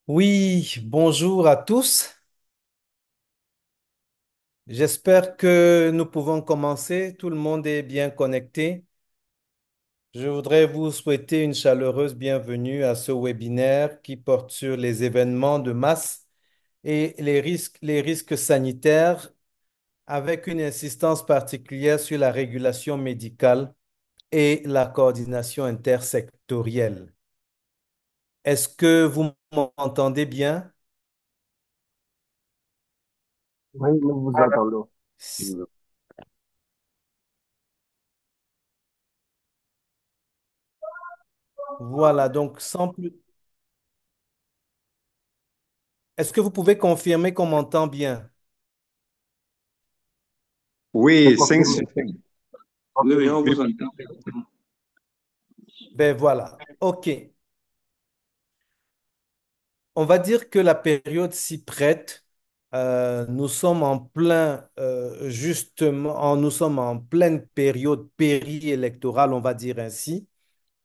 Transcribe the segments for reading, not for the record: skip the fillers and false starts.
Oui, bonjour à tous. J'espère que nous pouvons commencer. Tout le monde est bien connecté. Je voudrais vous souhaiter une chaleureuse bienvenue à ce webinaire qui porte sur les événements de masse et les risques sanitaires avec une insistance particulière sur la régulation médicale et la coordination intersectorielle. Est-ce que vous m'entendez bien? Oui, nous vous entendons. Voilà, donc sans plus. Est-ce que vous pouvez confirmer qu'on m'entend bien? Je Oui, 5 confirme. sur 5. Oui, oui, on Oui, vous entend. Ben voilà, ok. On va dire que la période s'y prête. Nous sommes en plein, justement, nous sommes en pleine période péri-électorale, on va dire ainsi.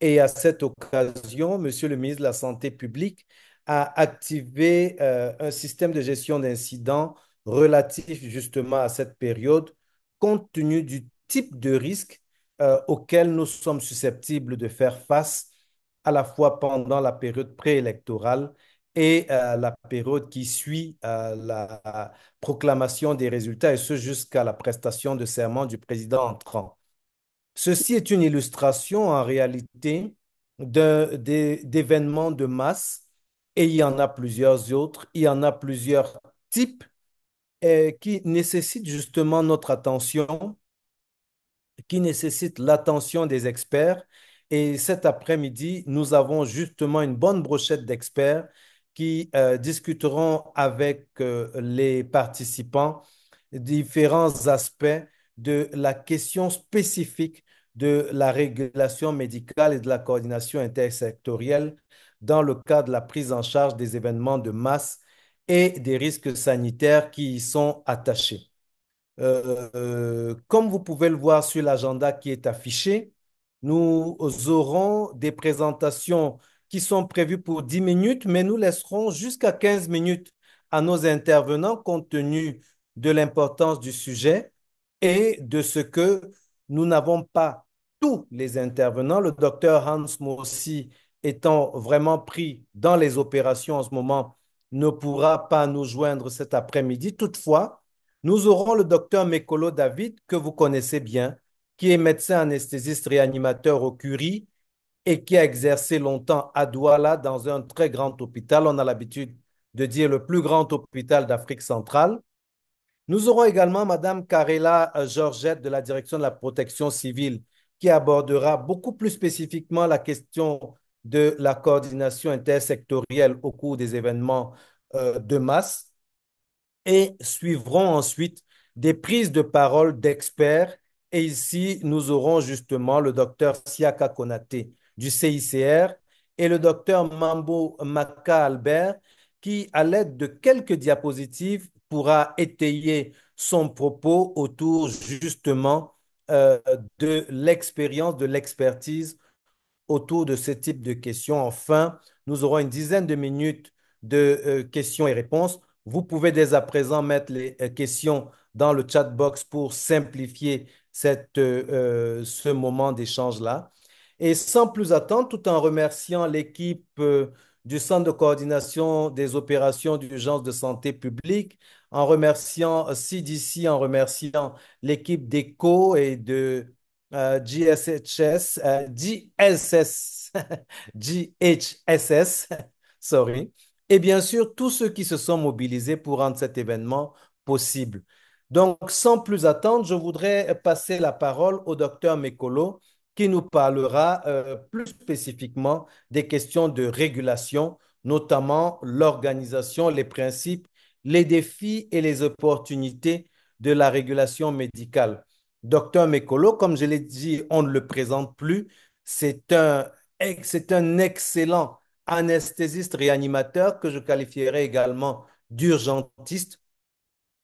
Et à cette occasion, Monsieur le ministre de la Santé publique a activé un système de gestion d'incidents relatif justement à cette période, compte tenu du type de risque auquel nous sommes susceptibles de faire face à la fois pendant la période préélectorale et la période qui suit la proclamation des résultats, et ce jusqu'à la prestation de serment du président entrant. Ceci est une illustration en réalité d'événements de masse, et il y en a plusieurs autres, il y en a plusieurs types qui nécessitent justement notre attention, qui nécessitent l'attention des experts. Et cet après-midi, nous avons justement une bonne brochette d'experts qui discuteront avec les participants différents aspects de la question spécifique de la régulation médicale et de la coordination intersectorielle dans le cadre de la prise en charge des événements de masse et des risques sanitaires qui y sont attachés. Comme vous pouvez le voir sur l'agenda qui est affiché, nous aurons des présentations qui sont prévues pour 10 minutes, mais nous laisserons jusqu'à 15 minutes à nos intervenants compte tenu de l'importance du sujet et de ce que nous n'avons pas tous les intervenants. Le docteur Hans Mossi étant vraiment pris dans les opérations en ce moment, ne pourra pas nous joindre cet après-midi. Toutefois, nous aurons le docteur Mekolo David, que vous connaissez bien, qui est médecin anesthésiste réanimateur au Curie et qui a exercé longtemps à Douala dans un très grand hôpital. On a l'habitude de dire le plus grand hôpital d'Afrique centrale. Nous aurons également Madame Karela Georgette de la Direction de la protection civile qui abordera beaucoup plus spécifiquement la question de la coordination intersectorielle au cours des événements de masse, et suivront ensuite des prises de parole d'experts. Et ici, nous aurons justement le docteur Siaka Konaté du CICR et le docteur Mambo Maka Albert qui, à l'aide de quelques diapositives, pourra étayer son propos autour justement euh, de l'expérience, de l'expertise autour de ce type de questions. Enfin, nous aurons une dizaine de minutes de questions et réponses. Vous pouvez dès à présent mettre les questions dans le chat box pour simplifier ce moment d'échange-là. Et sans plus attendre, tout en remerciant l'équipe du Centre de coordination des opérations d'urgence de santé publique, en remerciant CDC, en remerciant l'équipe d'ECO et de GSHS, GSS, GHSS, sorry, et bien sûr tous ceux qui se sont mobilisés pour rendre cet événement possible. Donc, sans plus attendre, je voudrais passer la parole au docteur Mekolo qui nous parlera plus spécifiquement des questions de régulation, notamment l'organisation, les principes, les défis et les opportunités de la régulation médicale. Docteur Mekolo, comme je l'ai dit, on ne le présente plus. C'est un excellent anesthésiste réanimateur que je qualifierais également d'urgentiste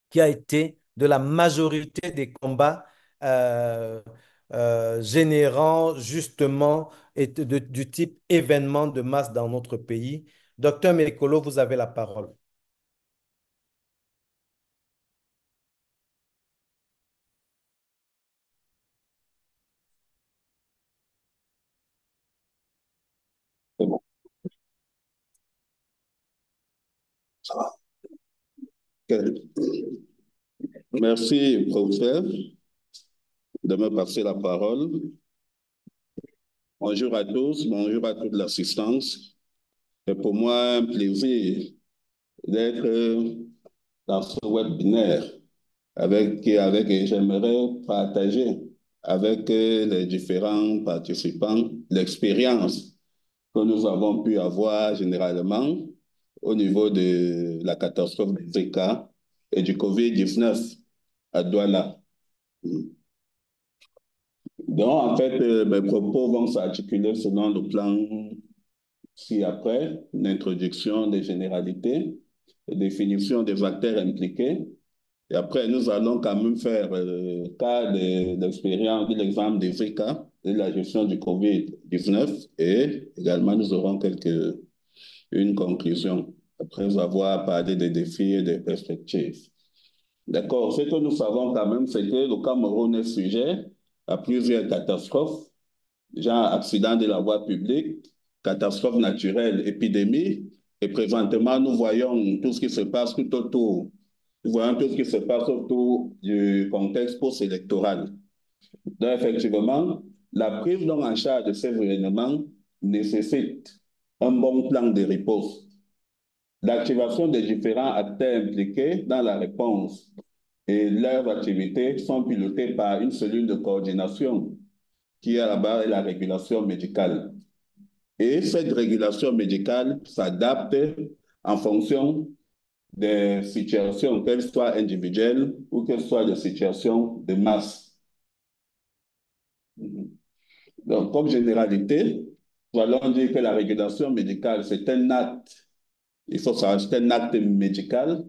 qui a été de la majorité des combats euh, générant justement du type événement de masse dans notre pays. Docteur Mekolo, vous avez la parole. C'est bon, ça va. Ok. Merci, professeur, de me passer la parole. Bonjour à tous, bonjour à toute l'assistance. C'est pour moi un plaisir d'être dans ce webinaire et j'aimerais partager avec les différents participants l'expérience que nous avons pu avoir généralement au niveau de la catastrophe des Zika et du COVID-19 à Douala. Donc, en fait, mes propos vont s'articuler selon le plan ci-après, une introduction des généralités, définition des acteurs impliqués. Et après, nous allons quand même faire le cas de l'expérience, de l'exemple des Zika, de la gestion du COVID-19 et également nous aurons une conclusion après avoir parlé des défis et des perspectives. D'accord. Ce que nous savons quand même, c'est que le Cameroun est sujet à plusieurs catastrophes, genre accident de la voie publique, catastrophes naturelles, épidémies. Et présentement, nous voyons tout ce qui se passe tout autour. Nous voyons tout ce qui se passe autour du contexte post-électoral. Donc, effectivement, la prise donc en charge de ces événements nécessite un bon plan de riposte. L'activation des différents acteurs impliqués dans la réponse et leurs activités sont pilotées par une cellule de coordination qui est à la base de la régulation médicale. Et cette régulation médicale s'adapte en fonction des situations, qu'elles soient individuelles ou qu'elles soient des situations de masse. Donc, comme généralité, nous allons dire que la régulation médicale, c'est un acte, il faut savoir, c'est un acte médical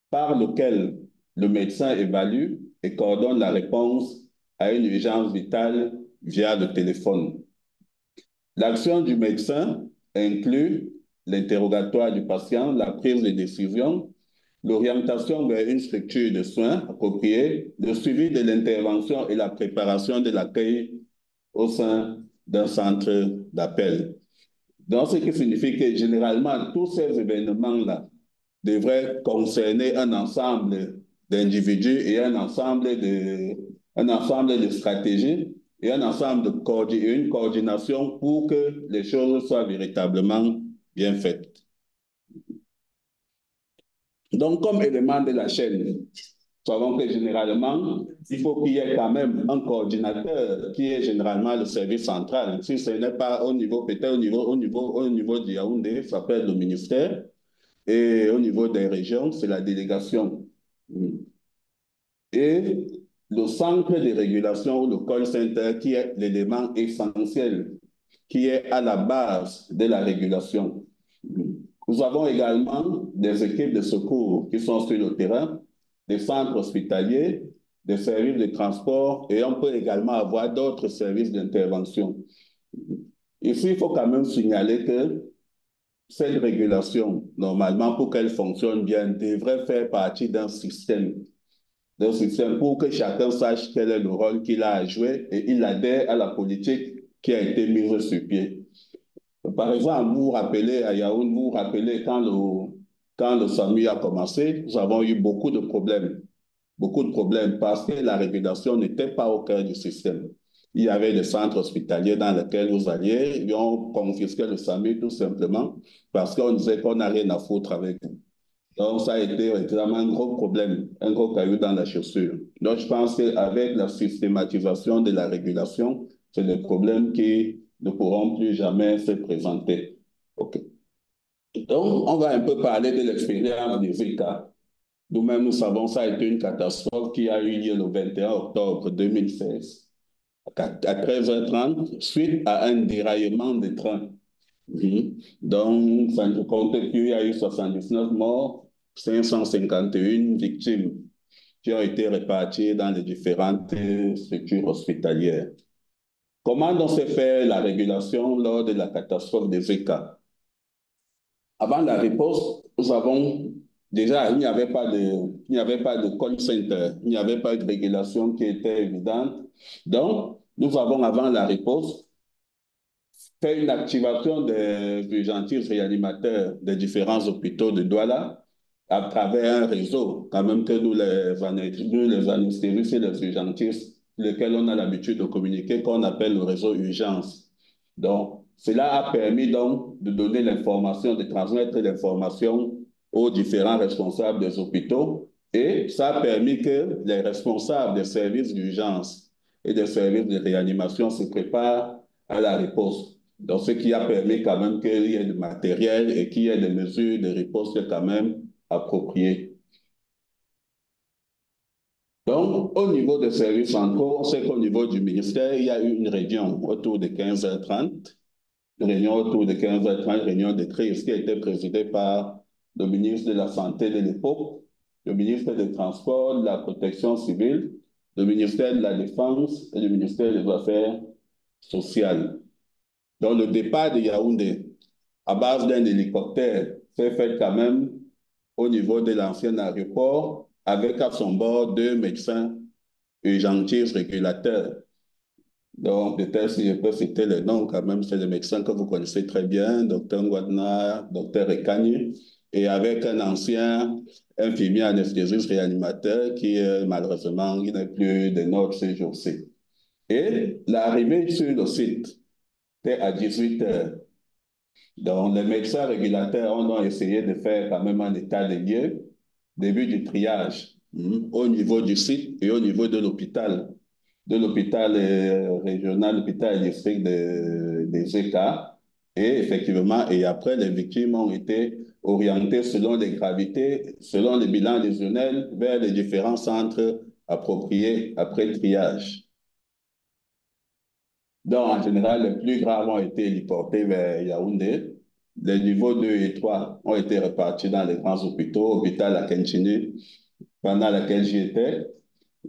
par lequel le médecin évalue et coordonne la réponse à une urgence vitale via le téléphone. L'action du médecin inclut l'interrogatoire du patient, la prise de décision, l'orientation vers une structure de soins appropriée, le suivi de l'intervention et la préparation de l'accueil au sein d'un centre d'appel. Donc, ce qui signifie que généralement, tous ces événements-là devraient concerner un ensemble d'individus et un ensemble de stratégies et un ensemble une coordination pour que les choses soient véritablement bien faites. Donc, comme élément de la chaîne, nous savons que généralement, il faut qu'il y ait quand même un coordinateur qui est généralement le service central. Si ce n'est pas au niveau, peut-être au niveau du Yaoundé, ça peut être le ministère. Et au niveau des régions, c'est la délégation. Et le centre de régulation ou le call center qui est l'élément essentiel, qui est à la base de la régulation. Nous avons également des équipes de secours qui sont sur le terrain, des centres hospitaliers, des services de transport et on peut également avoir d'autres services d'intervention. Ici, il faut quand même signaler que cette régulation, normalement, pour qu'elle fonctionne bien, devrait faire partie d'un système pour que chacun sache quel est le rôle qu'il a à jouer et il adhère à la politique qui a été mise sur pied. Par exemple, vous vous rappelez à Yaoundé, vous vous rappelez quand le SAMU a commencé, nous avons eu beaucoup de problèmes parce que la régulation n'était pas au cœur du système. Il y avait des centres hospitaliers dans lesquels vous alliez, ils ont confisqué le SAMU tout simplement parce qu'on disait qu'on n'a rien à foutre avec vous. Donc, ça a été vraiment un gros problème, un gros caillou dans la chaussure. Donc, je pense qu'avec la systématisation de la régulation, c'est des problèmes qui ne pourront plus jamais se présenter. OK. Donc, on va un peu parler de l'expérience des Zika. Nous-mêmes, nous savons que ça a été une catastrophe qui a eu lieu le 21 octobre 2016 à 13h30 suite à un déraillement de train. Donc, ça nous compte qu'il y a eu 79 morts, 551 victimes. qui ont été répartis dans les différentes structures hospitalières. Comment donc s'est fait la régulation lors de la catastrophe des ECA? Avant la riposte, nous avons déjà, il n'y avait pas de call center, il n'y avait pas de régulation qui était évidente. Donc, nous avons, avant la riposte, fait une activation des urgentistes réanimateurs des différents hôpitaux de Douala à travers un réseau, quand même que nous, les anesthésistes et les urgentistes, lesquels on a l'habitude de communiquer, qu'on appelle le réseau urgence. Donc, cela a permis donc de donner l'information, de transmettre l'information aux différents responsables des hôpitaux et ça a permis que les responsables des services d'urgence et des services de réanimation se préparent à la riposte. Donc, ce qui a permis quand même qu'il y ait du matériel et qu'il y ait des mesures de riposte quand même appropriées. Donc, au niveau des services centraux, on sait qu'au niveau du ministère, il y a eu une réunion autour de 15h30, réunion autour de 15h30, réunion de crise qui a été présidée par le ministre de la Santé de l'époque, le ministre des Transports, de la Protection civile, le ministère de la Défense et le ministère des Affaires sociales. Donc, le départ de Yaoundé, à base d'un hélicoptère, s'est fait quand même au niveau de l'ancien aéroport, avec à son bord 2 médecins urgentistes régulateurs. Donc, peut-être si je peux citer les noms, quand même, c'est des médecins que vous connaissez très bien, docteur Ngwadna, docteur Ekani, et avec un ancien infirmier anesthésiste réanimateur qui, malheureusement, il n'est plus de notre ces jours-ci. Et l'arrivée sur le site était à 18 heures. Donc, les médecins régulateurs ont essayé de faire quand même un état des lieux, début du triage, au niveau du site et au niveau de l'hôpital régional, l'hôpital district des ECA. Et effectivement, et après, les victimes ont été orientées selon les gravités, selon les bilans lésionnels, vers les différents centres appropriés après triage. Donc, en général, les plus graves ont été héliportés vers Yaoundé. Les niveaux 2 et 3 ont été répartis dans les grands hôpitaux, hôpital à Kenchini, pendant laquelle j'y étais,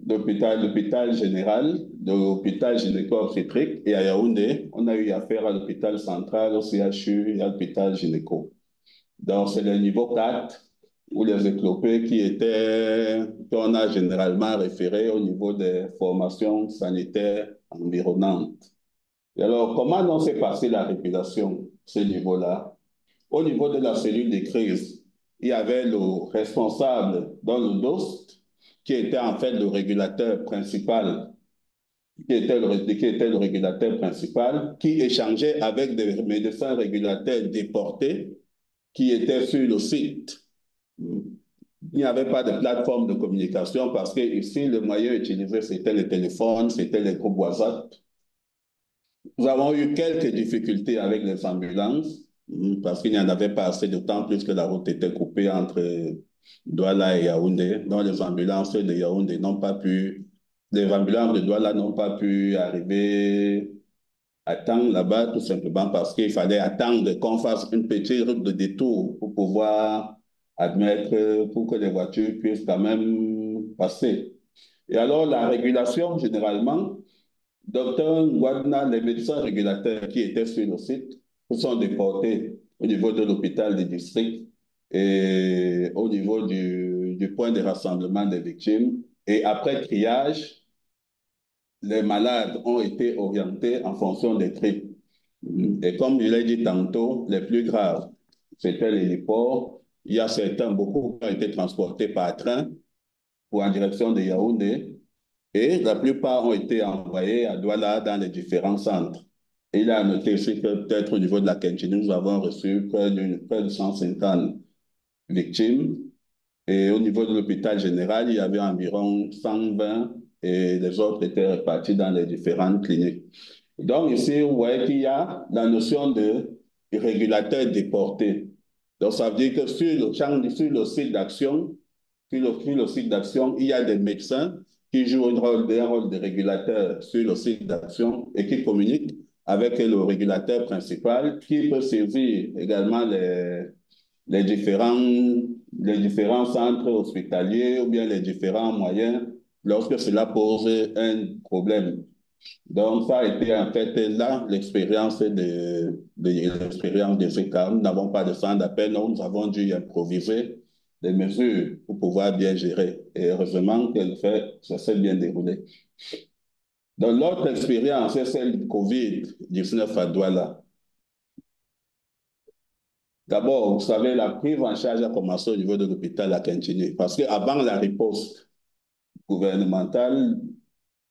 l'hôpital général, l'hôpital gynéco-obstétrique, et à Yaoundé, on a eu affaire à l'hôpital central, au CHU et à l'hôpital gynéco. Donc, c'est le niveau 4 où les éclopés qu'on a généralement référés au niveau des formations sanitaires environnantes. Et alors, comment donc s'est passée la régulation, ce niveau-là? Au niveau de la cellule de crise, il y avait le responsable dans le DOST, qui était en fait le régulateur principal, qui était le régulateur principal, qui échangeait avec des médecins régulateurs déportés qui étaient sur le site. Il n'y avait pas de plateforme de communication parce que ici, le moyen utilisé, c'était le téléphone, c'était les groupes WhatsApp. Nous avons eu quelques difficultés avec les ambulances parce qu'il n'y en avait pas assez, d'autant plus que la route était coupée entre Douala et Yaoundé. Donc les ambulances de Yaoundé n'ont pas pu, les ambulances de Douala n'ont pas pu arriver à temps là-bas tout simplement parce qu'il fallait attendre qu'on fasse une petite route de détour pour pouvoir admettre, pour que les voitures puissent quand même passer. Et alors la régulation, généralement, docteur Ngwadna, les médecins régulateurs qui étaient sur le site, se sont déportés au niveau de l'hôpital du district et au niveau du point de rassemblement des victimes. Et après triage, les malades ont été orientés en fonction des tripes. Et comme je l'ai dit tantôt, les plus graves, c'était les héliports. Il y a certains, beaucoup qui ont été transportés par train pour en direction de Yaoundé. Et la plupart ont été envoyés à Douala dans les différents centres. Et il a noté aussi que peut-être au niveau de la Kenchini, nous avons reçu près de 150 victimes. Et au niveau de l'hôpital général, il y avait environ 120 et les autres étaient répartis dans les différentes cliniques. Donc ici, vous voyez qu'il y a la notion de régulateur déporté. Donc ça veut dire que sur le site d'action, sur le site d'action, il y a des médecins qui jouent un rôle de régulateur sur le site d'action et qui communiquent avec le régulateur principal qui peut saisir également les différents centres hospitaliers ou bien les différents moyens lorsque cela pose un problème. Donc, ça a été en fait là l'expérience l'expérience des ECA. Nous n'avons pas de centre d'appel, nous avons dû improviser des mesures pour pouvoir bien gérer. Et heureusement que ça s'est bien déroulé. Donc, l'autre expérience, c'est celle du COVID-19 à Douala. D'abord, vous savez, la prise en charge a commencé au niveau de l'hôpital à Quintini. Parce qu'avant la riposte gouvernementale,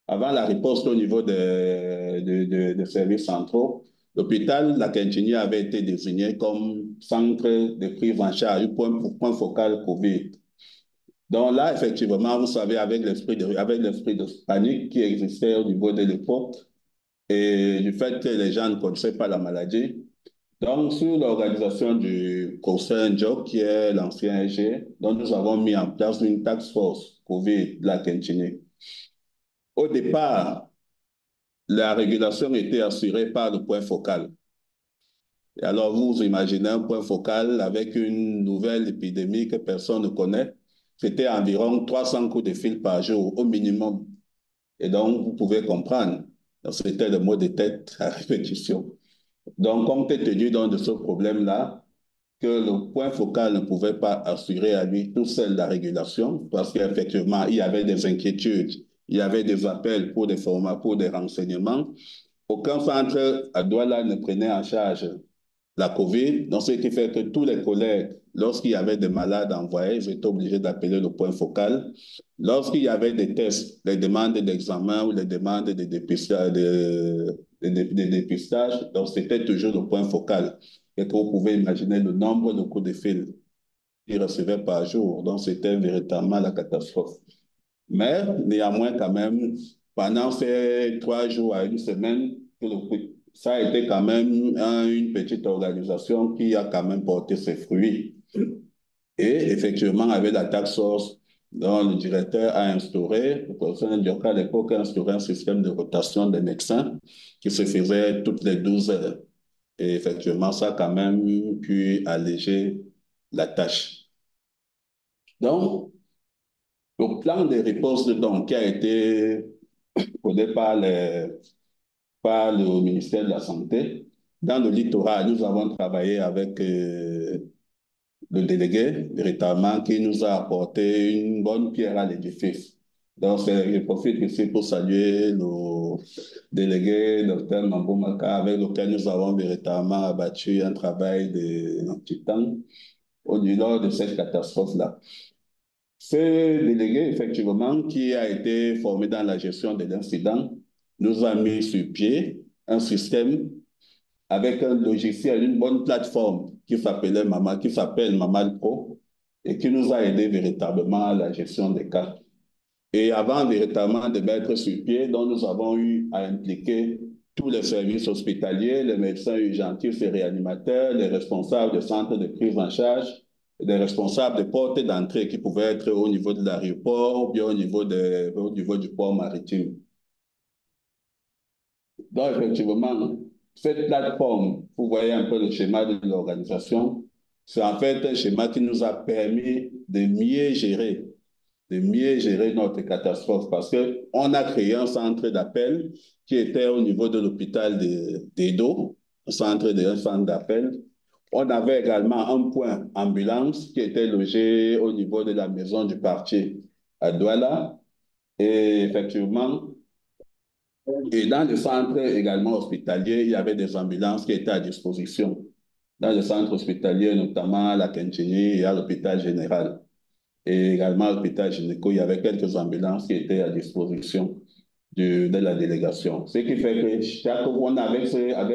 avant la riposte au niveau des services centraux, l'hôpital La Quintini avait été désigné comme centre de prise en charge, point focal COVID. Donc là, effectivement, vous savez, avec l'esprit de panique qui existait au niveau de l'époque et du fait que les gens ne connaissaient pas la maladie, donc sur l'organisation du conseil Job, qui est l'ancien EG, donc nous avons mis en place une task force COVID de La Quintini. Au départ, la régulation était assurée par le point focal. Et alors, vous imaginez un point focal avec une nouvelle épidémie que personne ne connaît. C'était environ 300 coups de fil par jour au minimum. Et donc, vous pouvez comprendre. C'était le mot de tête à répétition. Donc, compte tenu donc de ce problème-là, que le point focal ne pouvait pas assurer à lui tout seul la régulation, parce qu'effectivement, il y avait des inquiétudes, il y avait des appels pour des formats, pour des renseignements. Aucun centre à Douala ne prenait en charge la COVID, donc ce qui fait que tous les collègues, lorsqu'il y avait des malades envoyés, ils étaient obligés d'appeler le point focal. Lorsqu'il y avait des tests, les demandes d'examen ou les demandes de dépistage, de dépistage, donc c'était toujours le point focal. Et que vous pouvez imaginer le nombre de coups de fil qu'ils recevaient par jour. Donc c'était véritablement la catastrophe. Mais néanmoins, quand même, pendant ces 3 jours à une semaine, ça a été quand même une petite organisation qui a quand même porté ses fruits. Et effectivement, avec la task force, dont le directeur a instauré, le professeur Ndioka à l'époque a instauré un système de rotation des médecins qui se faisait toutes les 12 heures. Et effectivement, ça a quand même pu alléger la tâche. Donc, le plan de riposte donc, qui a été codé par le ministère de la Santé, dans le littoral, nous avons travaillé avec le délégué, véritablement, qui nous a apporté une bonne pierre à l'édifice. Donc, je profite ici pour saluer le délégué, Dr Mambo Maka, avec lequel nous avons véritablement abattu un travail de titan lors de cette catastrophe-là. Ce délégué, effectivement, qui a été formé dans la gestion de l'incident, nous a mis sur pied un système avec un logiciel, une bonne plateforme qui s'appelle Mamal Pro et qui nous a aidé véritablement à la gestion des cas. Et avant véritablement de mettre sur pied, donc nous avons eu à impliquer tous les services hospitaliers, les médecins urgentistes et réanimateurs, les responsables de centres de prise en charge, les responsables de portes d'entrée qui pouvaient être au niveau de l'aéroport ou bien au niveau du port maritime. Donc, effectivement, cette plateforme, vous voyez un peu le schéma de l'organisation, c'est en fait un schéma qui nous a permis de mieux gérer notre catastrophe parce qu'on a créé un centre d'appel qui était au niveau de l'hôpital d'Edo, un centre d'appel. On avait également un point ambulance qui était logé au niveau de la maison du parti à Douala. Et effectivement, et dans le centre également hospitalier, il y avait des ambulances qui étaient à disposition. Dans le centre hospitalier, notamment à la Quintini et à l'hôpital général. Et également à l'hôpital gynéco, il y avait quelques ambulances qui étaient à disposition de la délégation. Ce qui fait que chaque fois, avec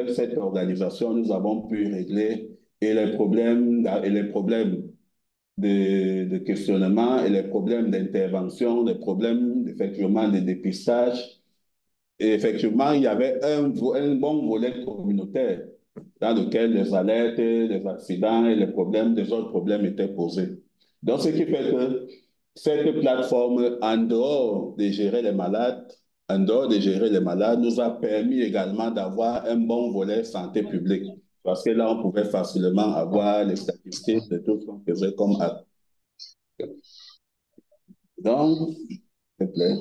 cette organisation, nous avons pu régler les problèmes de questionnement et les problèmes d'intervention, les problèmes effectivement de dépistage. Et effectivement, il y avait un bon volet communautaire dans lequel les alertes, les accidents et les autres problèmes étaient posés. Donc, ce qui fait que cette plateforme, en dehors de gérer les malades, nous a permis également d'avoir un bon volet santé publique. parce que là, on pouvait facilement avoir les statistiques de tout ce qu'on faisait comme acte. Donc, s'il te plaît.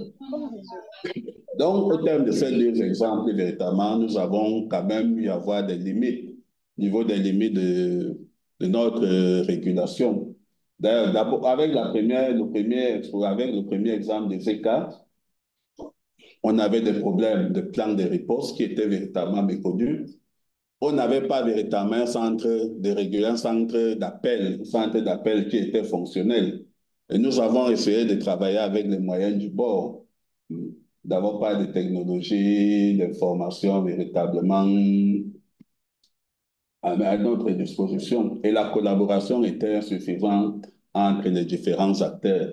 Donc, au terme de ces deux exemples, véritablement, nous avons quand même eu à avoir des limites, au niveau des limites de notre régulation. D'ailleurs, d'abord, avec le premier exemple des écarts, on avait des problèmes de plan de riposte qui étaient véritablement méconnus. On n'avait pas véritablement un centre de régulation, un centre d'appel qui était fonctionnel. Et nous avons essayé de travailler avec les moyens du bord. Nous n'avons pas de technologie, d'information véritablement à notre disposition. Et la collaboration était insuffisante entre les différents acteurs.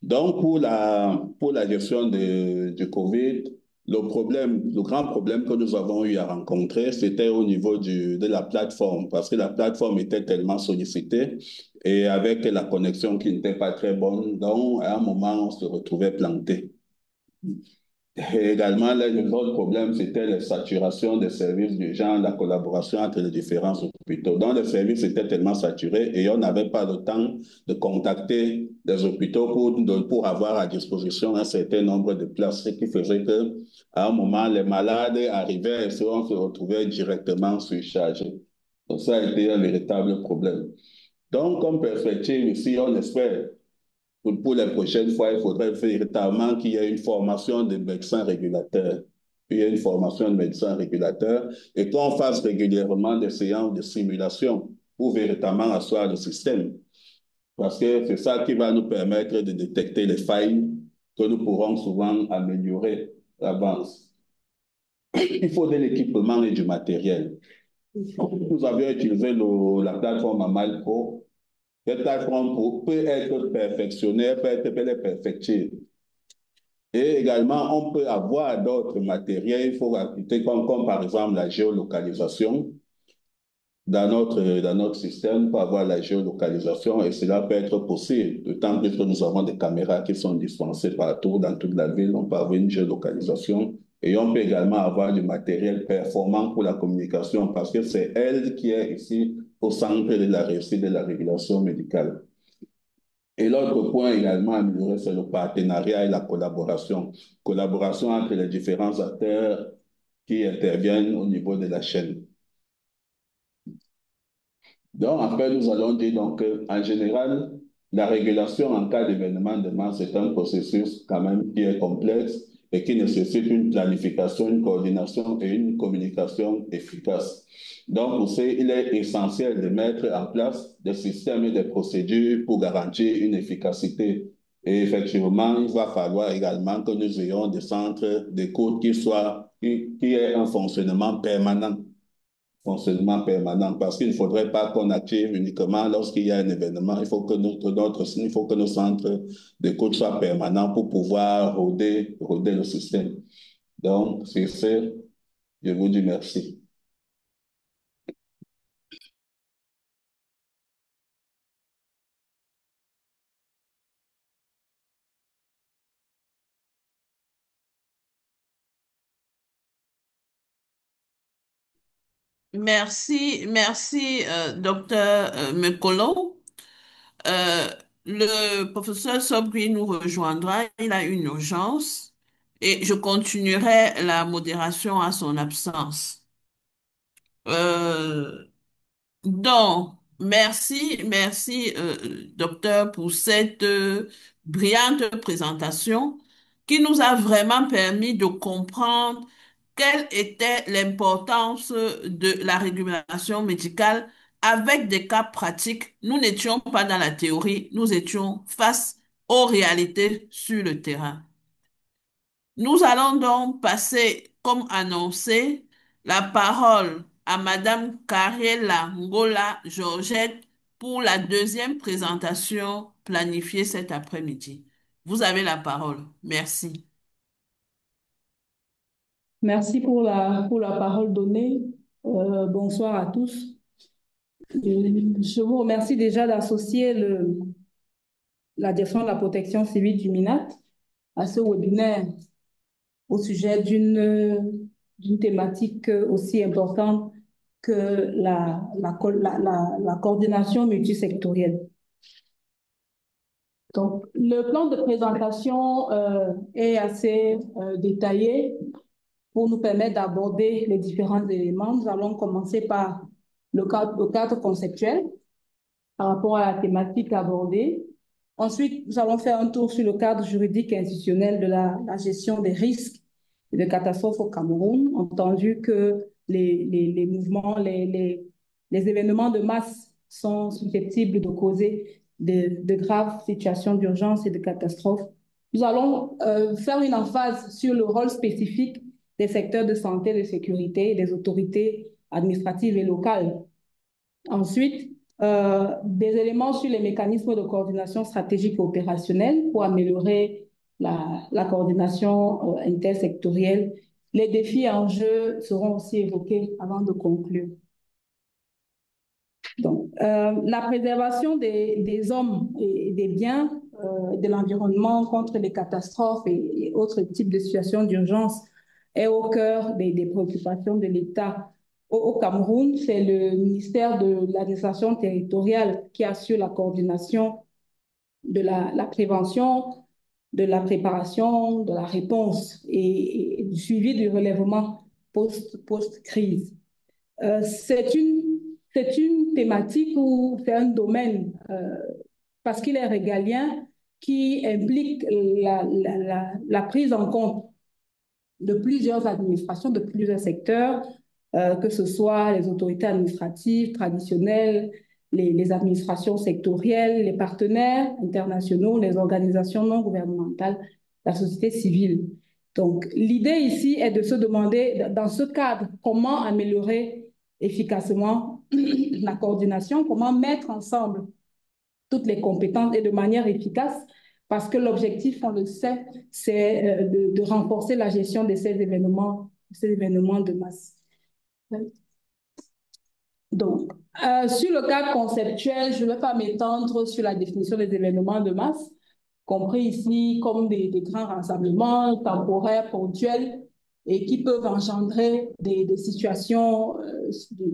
Donc, pour la gestion du COVID, le grand problème que nous avons eu à rencontrer, c'était au niveau de la plateforme, parce que la plateforme était tellement sollicitée et avec la connexion qui n'était pas très bonne, donc à un moment, on se retrouvait planté. Et également, l'autre problème, c'était la saturation des services d'urgence, la collaboration entre les différents hôpitaux. Donc, les services étaient tellement saturés et on n'avait pas le temps de contacter des hôpitaux pour avoir à disposition un certain nombre de places, ce qui faisait que, à un moment, les malades arrivaient et on se retrouvait directement surchargés. Donc, ça a été un véritable problème. Donc, comme perspective ici, on espère pour les prochaines fois, il faudrait véritablement qu'il y ait une formation de médecins régulateurs. Il y ait une formation de médecins régulateurs et qu'on fasse régulièrement des séances de simulation pour véritablement asseoir le système. Parce que c'est ça qui va nous permettre de détecter les failles que nous pourrons souvent améliorer d'avance. Il faut de l'équipement et du matériel. Nous avions utilisé la plateforme Amalpro. Cette plateforme peut être perfectionnée, peut être perfectible. Et également, on peut avoir d'autres matériels, il faut ajouter comme par exemple la géolocalisation. Dans notre système, pour avoir la géolocalisation, et cela peut être possible, d'autant plus que nous avons des caméras qui sont dispensées partout dans toute la ville, on peut avoir une géolocalisation. Et on peut également avoir du matériel performant pour la communication, parce que c'est elle qui est ici au centre de la réussite de la régulation médicale. Et l'autre point également à améliorer, c'est le partenariat et la collaboration. Collaboration entre les différents acteurs qui interviennent au niveau de la chaîne. Donc, après, nous allons dire donc, en général, la régulation en cas d'événement de masse est un processus quand même qui est complexe et qui nécessite une planification, une coordination et une communication efficace. Donc, pour ça, il est essentiel de mettre en place des systèmes et des procédures pour garantir une efficacité. Et effectivement, il va falloir également que nous ayons des centres d'écoute qui aient un fonctionnement permanent, parce qu'il ne faudrait pas qu'on active uniquement lorsqu'il y a un événement. Il faut que nos centres d'écoute soient permanents pour pouvoir roder le système. Donc, c'est ça. Je vous dis merci. Merci, docteur Mekolo. Euh, le professeur Sobri nous rejoindra, il a une urgence et je continuerai la modération à son absence. Euh, merci, docteur, pour cette brillante présentation qui nous a vraiment permis de comprendre quelle était l'importance de la régulation médicale avec des cas pratiques. Nous n'étions pas dans la théorie, nous étions face aux réalités sur le terrain. Nous allons donc passer, comme annoncé, la parole à Madame Kariela Ngola Georgette pour la deuxième présentation planifiée cet après-midi. Vous avez la parole. Merci. Merci pour la parole donnée. Bonsoir à tous. Je vous remercie déjà d'associer la direction de la protection civile du MINAT à ce webinaire au sujet d'une thématique aussi importante que la coordination multisectorielle. Donc, le plan de présentation est assez détaillé pour nous permettre d'aborder les différents éléments. Nous allons commencer par le cadre conceptuel par rapport à la thématique abordée. Ensuite, nous allons faire un tour sur le cadre juridique et institutionnel de la gestion des risques et des catastrophes au Cameroun, entendu que les mouvements, les événements de masse sont susceptibles de causer de graves situations d'urgence et de catastrophes. Nous allons faire une emphase sur le rôle spécifique des secteurs de santé et de sécurité et des autorités administratives et locales. Ensuite, des éléments sur les mécanismes de coordination stratégique et opérationnelle pour améliorer la coordination intersectorielle. Les défis et enjeux seront aussi évoqués avant de conclure. Donc, la préservation des hommes et des biens, de l'environnement contre les catastrophes et autres types de situations d'urgence est au cœur des préoccupations de l'État. Au Cameroun, c'est le ministère de l'administration territoriale qui assure la coordination de la prévention, de la préparation, de la réponse et du suivi du relèvement post-crise. C'est une thématique ou c'est un domaine, parce qu'il est régalien, qui implique la prise en compte de plusieurs administrations, de plusieurs secteurs, que ce soit les autorités administratives traditionnelles, les administrations sectorielles, les partenaires internationaux, les organisations non gouvernementales, la société civile. Donc, l'idée ici est de se demander, dans ce cadre, comment améliorer efficacement la coordination, comment mettre ensemble toutes les compétences et de manière efficace, parce que l'objectif, on le sait, c'est de renforcer la gestion de ces événements de masse. Donc, sur le cadre conceptuel, je ne vais pas m'étendre sur la définition des événements de masse, compris ici comme des grands rassemblements temporaires, ponctuels, et qui peuvent engendrer des situations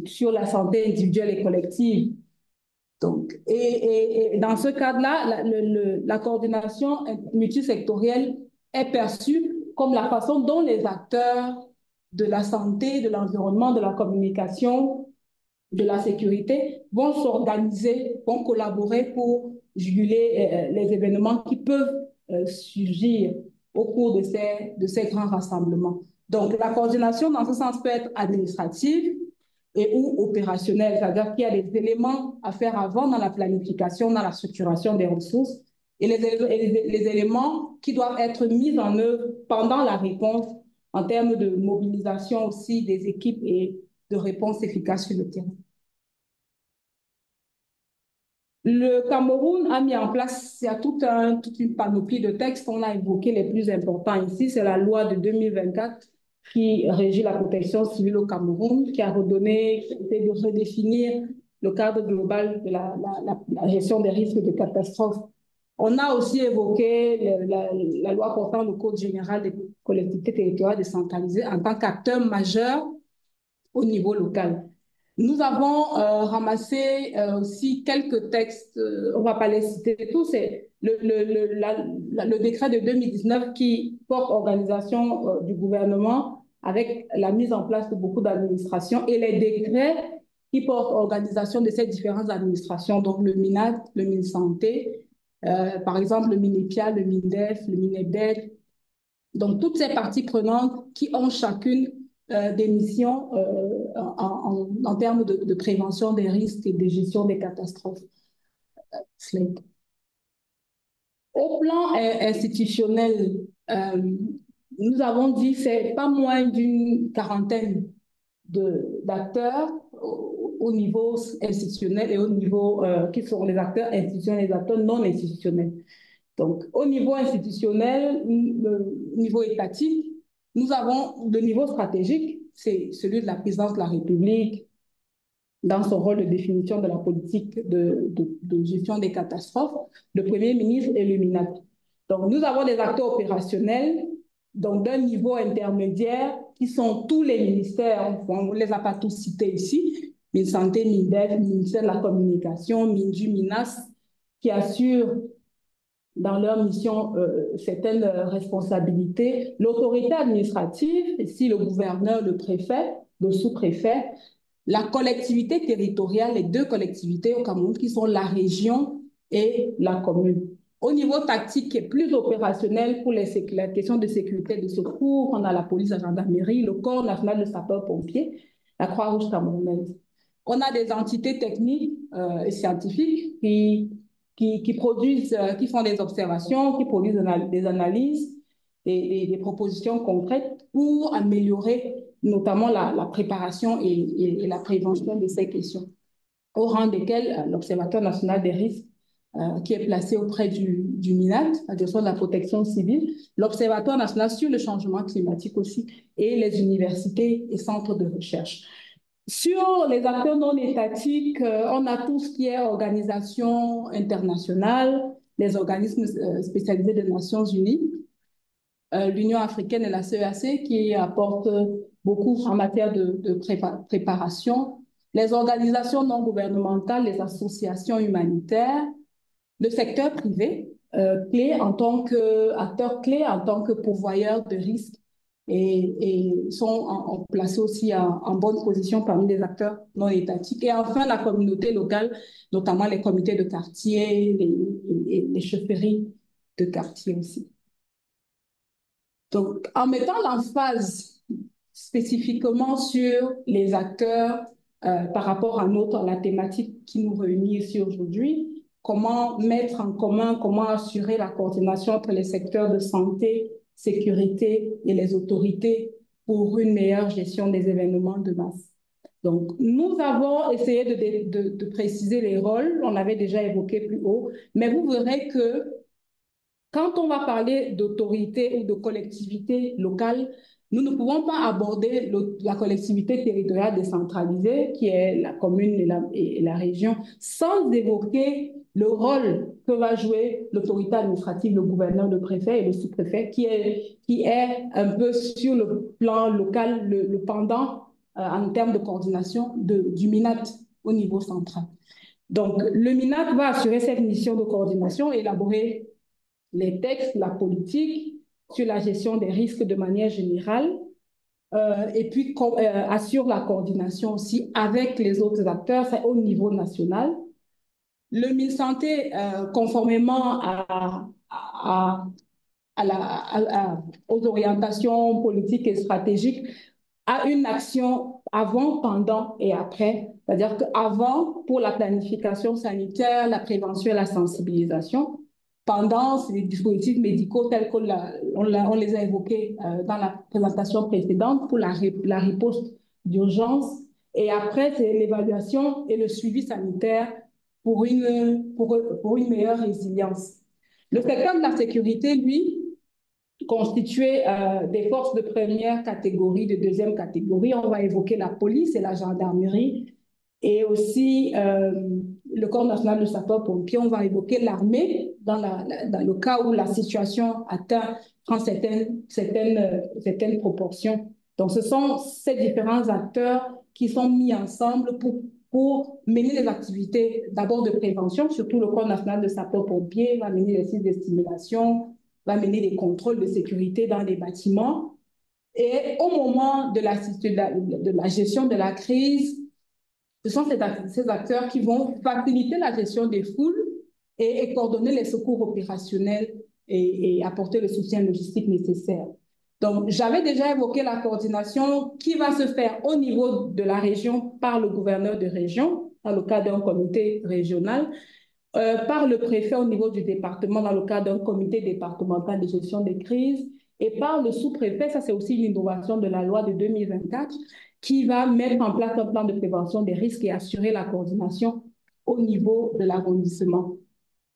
sur la santé individuelle et collective. Donc, et dans ce cadre-là, la coordination multisectorielle est perçue comme la façon dont les acteurs de la santé, de l'environnement, de la communication, de la sécurité vont s'organiser, vont collaborer pour juguler les événements qui peuvent surgir au cours de ces grands rassemblements. Donc, la coordination, dans ce sens, peut être administrative et ou opérationnelle, c'est-à-dire qu'il y a des éléments à faire avant dans la planification, dans la structuration des ressources, et les éléments qui doivent être mis en œuvre pendant la réponse en termes de mobilisation aussi des équipes et de réponse efficace sur le terrain. Le Cameroun a mis en place, il y a toute une panoplie de textes, on a évoqué les plus importants ici, c'est la loi de 2024 qui régit la protection civile au Cameroun, qui a redonné, de redéfinir le cadre global de la gestion des risques de catastrophe. On a aussi évoqué la loi portant le Code général des collectivités territoriales décentralisées en tant qu'acteur majeur au niveau local. Nous avons ramassé aussi quelques textes, on ne va pas les citer tous, c'est le décret de 2019 qui porte organisation du gouvernement avec la mise en place de beaucoup d'administrations et les décrets qui portent organisation de ces différentes administrations, donc le MINAT, le MINSanté, par exemple le MINEPIA, le MINDEF, le MINEBED, donc toutes ces parties prenantes qui ont chacune des missions en termes de prévention des risques et de gestion des catastrophes. Au plan institutionnel, nous avons dit que c'est pas moins d'une quarantaine d'acteurs au niveau institutionnel et au niveau qui sont les acteurs institutionnels et les acteurs non institutionnels. Donc, au niveau institutionnel, le niveau étatique, nous avons le niveau stratégique, c'est celui de la présidence de la République dans son rôle de définition de la politique de gestion des catastrophes, le Premier ministre et le MINAT. Donc, nous avons des acteurs opérationnels, donc d'un niveau intermédiaire qui sont tous les ministères, on ne les a pas tous cités ici, MinSanté, MINDEF, ministère de la Communication, MINDU, MINAS, qui assurent dans leur mission certaines responsabilités. L'autorité administrative, ici le gouverneur, le préfet, le sous-préfet, la collectivité territoriale, les deux collectivités au Cameroun qui sont la région et la commune. Au niveau tactique, qui est plus opérationnel pour les questions de sécurité et de secours, on a la police, la gendarmerie, le corps national de sapeurs-pompiers, la Croix-Rouge camerounaise. On a des entités techniques et scientifiques qui produisent, qui font des observations, qui produisent des analyses, des propositions concrètes pour améliorer notamment la préparation et la prévention de ces questions, au rang desquelles l'Observatoire national des risques, qui est placé auprès du MINAT, la direction de la protection civile, l'Observatoire national sur le changement climatique aussi, et les universités et centres de recherche. Sur les acteurs non étatiques, on a tout ce qui est organisation internationale, les organismes spécialisés des Nations Unies, l'Union africaine et la CEAC qui apportent beaucoup en matière de préparation, les organisations non gouvernementales, les associations humanitaires, le secteur privé, clé en tant qu'acteur clé, en tant que pourvoyeur de risques et sont placés aussi en bonne position parmi les acteurs non étatiques. Et enfin, la communauté locale, notamment les comités de quartier, les chefferies de quartier aussi. Donc, en mettant l'emphase spécifiquement sur les acteurs par rapport à la thématique qui nous réunit ici aujourd'hui, comment mettre en commun, comment assurer la coordination entre les secteurs de santé, sécurité et les autorités pour une meilleure gestion des événements de masse. Donc, nous avons essayé de préciser les rôles, on l'avait déjà évoqué plus haut, mais vous verrez que quand on va parler d'autorité ou de collectivité locale, nous ne pouvons pas aborder la collectivité territoriale décentralisée, qui est la commune et la région, sans évoquer le rôle que va jouer l'autorité administrative, le gouverneur, le préfet et le sous-préfet, qui est un peu sur le plan local, le pendant en termes de coordination du MINAT au niveau central. Donc, le MINAT va assurer cette mission de coordination et élaborer les textes, la politique sur la gestion des risques de manière générale, et puis assure la coordination aussi avec les autres acteurs, c'est au niveau national. Le MinSanté, conformément aux orientations politiques et stratégiques, a une action avant, pendant et après. C'est-à-dire qu'avant, pour la planification sanitaire, la prévention et la sensibilisation. Pendant, c'est les dispositifs médicaux tels qu'on les a évoqués dans la présentation précédente pour la riposte d'urgence. Et après, c'est l'évaluation et le suivi sanitaire pour une meilleure résilience. Le secteur de la sécurité, lui, constitué des forces de première catégorie, de deuxième catégorie. On va évoquer la police et la gendarmerie et aussi le corps national de sapeurs-pompiers. On va évoquer l'armée dans le cas où la situation prend certaines proportions. Donc, ce sont ces différents acteurs qui sont mis ensemble pour mener les activités d'abord de prévention, surtout le corps national de sapeurs-pompiers va mener des sites de stimulation, va mener des contrôles de sécurité dans les bâtiments. Et au moment de la gestion de la crise, ce sont ces acteurs qui vont faciliter la gestion des foules et coordonner les secours opérationnels et apporter le soutien logistique nécessaire. Donc, j'avais déjà évoqué la coordination qui va se faire au niveau de la région par le gouverneur de région, dans le cadre d'un comité régional, par le préfet au niveau du département, dans le cadre d'un comité départemental de gestion des crises, et par le sous-préfet, ça c'est aussi une innovation de la loi de 2024, qui va mettre en place un plan de prévention des risques et assurer la coordination au niveau de l'arrondissement.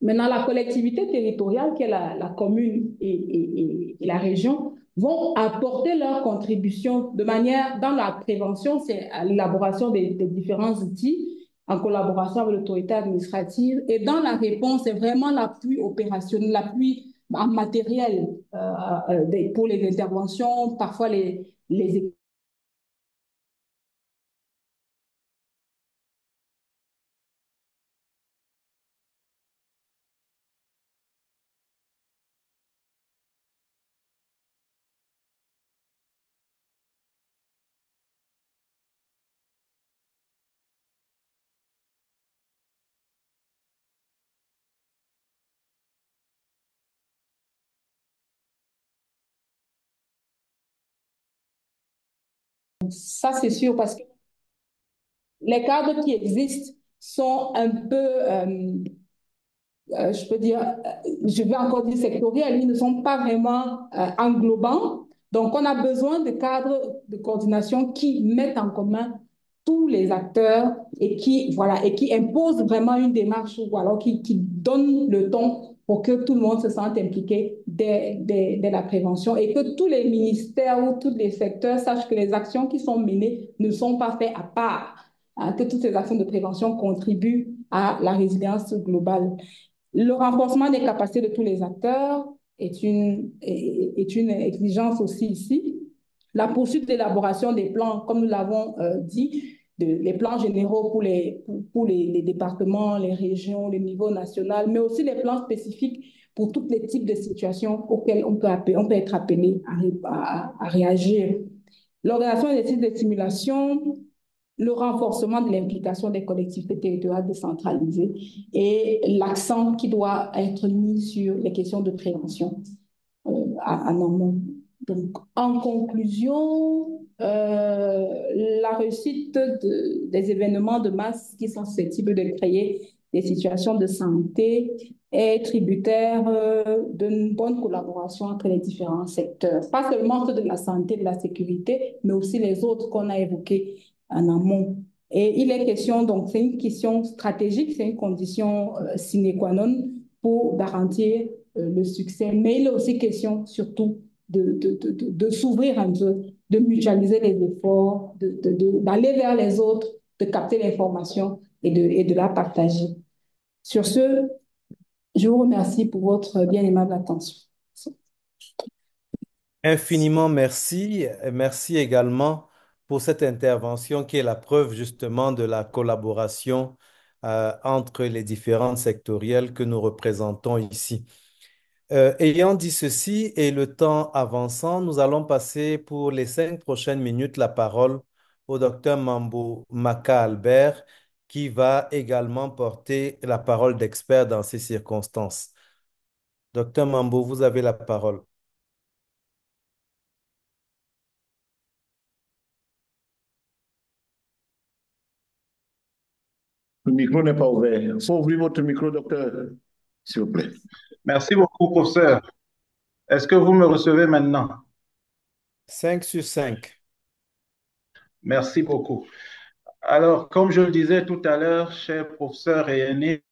Maintenant, la collectivité territoriale, qui est la commune et la région, vont apporter leur contribution de manière, dans la prévention, c'est à l'élaboration des différents outils, en collaboration avec l'autorité administrative. Et dans la réponse, c'est vraiment l'appui opérationnel, l'appui en matériel pour les interventions, parfois les les ça c'est sûr parce que les cadres qui existent sont un peu je peux dire, je vais encore dire sectoriels, ils ne sont pas vraiment englobants. Donc, on a besoin de cadres de coordination qui mettent en commun tous les acteurs et qui, voilà, et qui imposent vraiment une démarche ou alors qui donnent le ton pour que tout le monde se sente impliqué dès la prévention et que tous les ministères ou tous les secteurs sachent que les actions qui sont menées ne sont pas faites à part, hein, que toutes ces actions de prévention contribuent à la résilience globale. Le renforcement des capacités de tous les acteurs est une exigence aussi ici. La poursuite d'élaboration des plans, comme nous l'avons dit, les plans généraux pour les départements, les régions, le niveau national, mais aussi les plans spécifiques pour tous les types de situations auxquelles on peut être appelé à réagir. L'organisation des sites de simulation, le renforcement de l'implication des collectivités territoriales décentralisées et l'accent qui doit être mis sur les questions de prévention en amont. Donc, en conclusion, la réussite des événements de masse qui sont susceptibles de créer des situations de santé est tributaire d'une bonne collaboration entre les différents secteurs, pas seulement ceux de la santé, de la sécurité, mais aussi les autres qu'on a évoqués en amont. Et il est question, donc c'est une question stratégique, c'est une condition sine qua non pour garantir le succès, mais il est aussi question surtout de s'ouvrir un peu, de mutualiser les efforts, d'aller vers les autres, de capter l'information et de la partager. Sur ce, je vous remercie pour votre bien aimable attention. Infiniment merci. Merci également pour cette intervention qui est la preuve justement de la collaboration entre les différentes sectorielles que nous représentons ici. Ayant dit ceci et le temps avançant, nous allons passer pour les 5 prochaines minutes la parole au docteur Mambo Maka Albert, qui va également porter la parole d'expert dans ces circonstances. Docteur Mambo, vous avez la parole. Le micro n'est pas ouvert. Il faut ouvrir votre micro, docteur, s'il vous plaît. Merci beaucoup, professeur. Est-ce que vous me recevez maintenant? 5/5. Merci beaucoup. Alors, comme je le disais tout à l'heure, cher professeur et aîné,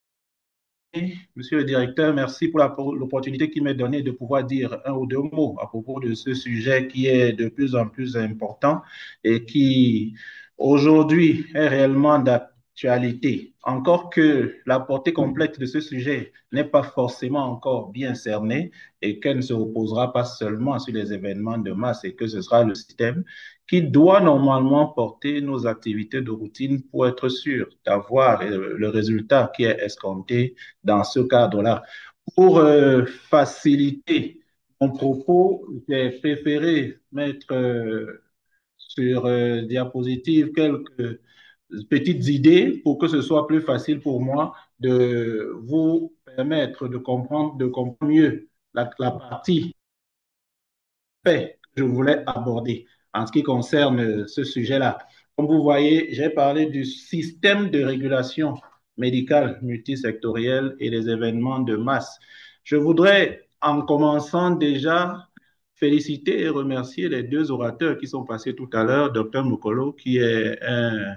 monsieur le directeur, merci pour l'opportunité qui m'est donnée de pouvoir dire un ou deux mots à propos de ce sujet qui est de plus en plus important et qui aujourd'hui est réellement d'actualité. Encore que la portée complète de ce sujet n'est pas forcément encore bien cernée et qu'elle ne se reposera pas seulement sur les événements de masse et que ce sera le système qui doit normalement porter nos activités de routine pour être sûr d'avoir le résultat qui est escompté dans ce cadre-là. Pour faciliter mon propos, j'ai préféré mettre sur diapositive quelques petites idées pour que ce soit plus facile pour moi de vous permettre de comprendre mieux la partie que je voulais aborder en ce qui concerne ce sujet-là. Comme vous voyez, j'ai parlé du système de régulation médicale multisectorielle et des événements de masse. Je voudrais, en commençant déjà, féliciter et remercier les deux orateurs qui sont passés tout à l'heure, Dr Mokolo, qui est un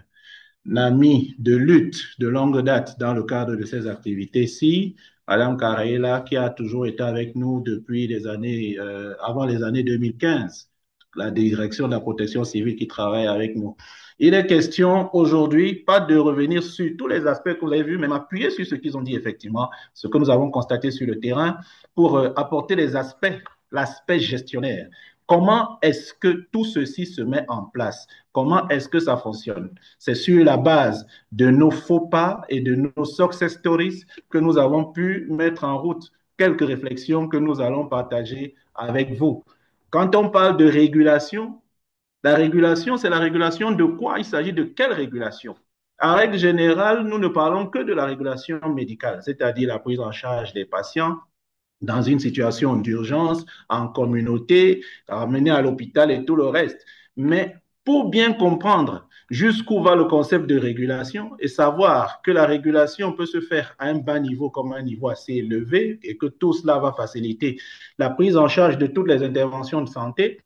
ami de lutte de longue date dans le cadre de ces activités-ci, Madame Carreira, qui a toujours été avec nous depuis les années, avant les années 2015, la direction de la protection civile qui travaille avec nous. Il est question aujourd'hui, pas de revenir sur tous les aspects que vous avez vus, mais m'appuyer sur ce qu'ils ont dit effectivement, ce que nous avons constaté sur le terrain, pour apporter les aspects, l'aspect gestionnaire. comment est-ce que tout ceci se met en place? Comment est-ce que ça fonctionne? C'est sur la base de nos faux pas et de nos success stories que nous avons pu mettre en route quelques réflexions que nous allons partager avec vous. Quand on parle de régulation, la régulation, c'est la régulation de quoi? Il s'agit de quelle régulation? En règle générale, nous ne parlons que de la régulation médicale, c'est-à-dire la prise en charge des patients dans une situation d'urgence, en communauté, amener à l'hôpital et tout le reste. Mais pour bien comprendre jusqu'où va le concept de régulation et savoir que la régulation peut se faire à un bas niveau comme à un niveau assez élevé et que tout cela va faciliter la prise en charge de toutes les interventions de santé,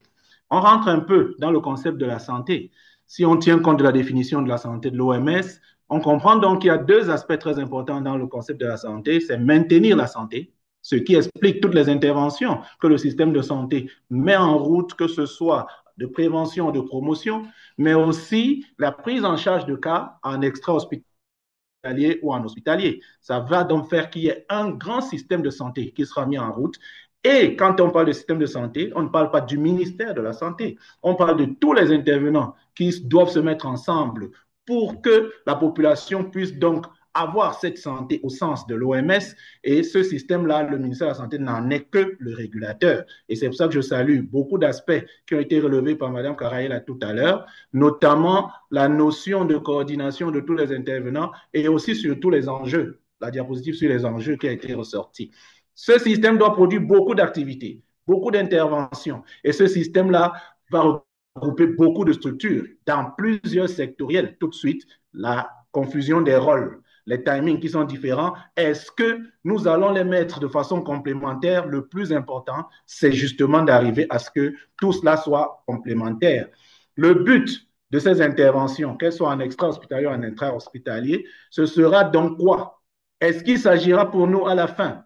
on rentre un peu dans le concept de la santé. Si on tient compte de la définition de la santé de l'OMS, on comprend donc qu'il y a deux aspects très importants dans le concept de la santé. C'est maintenir la santé, ce qui explique toutes les interventions que le système de santé met en route, que ce soit de prévention, de promotion, mais aussi la prise en charge de cas en extra-hospitalier ou en hospitalier. Ça va donc faire qu'il y ait un grand système de santé qui sera mis en route. Et quand on parle de système de santé, on ne parle pas du ministère de la Santé. On parle de tous les intervenants qui doivent se mettre ensemble pour que la population puisse donc avoir cette santé au sens de l'OMS. Et ce système-là, le ministère de la Santé n'en est que le régulateur. Et c'est pour ça que je salue beaucoup d'aspects qui ont été relevés par Mme Karaïla tout à l'heure, notamment la notion de coordination de tous les intervenants et aussi sur tous les enjeux, la diapositive sur les enjeux qui a été ressortie. Ce système doit produire beaucoup d'activités, beaucoup d'interventions. Et ce système-là va regrouper beaucoup de structures dans plusieurs sectoriels. Tout de suite, la confusion des rôles, les timings qui sont différents. Est-ce que nous allons les mettre de façon complémentaire? Le plus important, c'est justement d'arriver à ce que tout cela soit complémentaire. Le but de ces interventions, qu'elles soient en extra-hospitalier ou en intra-hospitalier, ce sera donc quoi? Est-ce qu'il s'agira pour nous à la fin